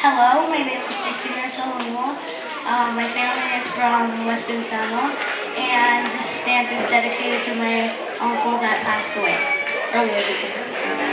Hello, my name is Justina Solomon. My family is from Western Samoa, and this dance is dedicated to my uncle that passed away earlier this year.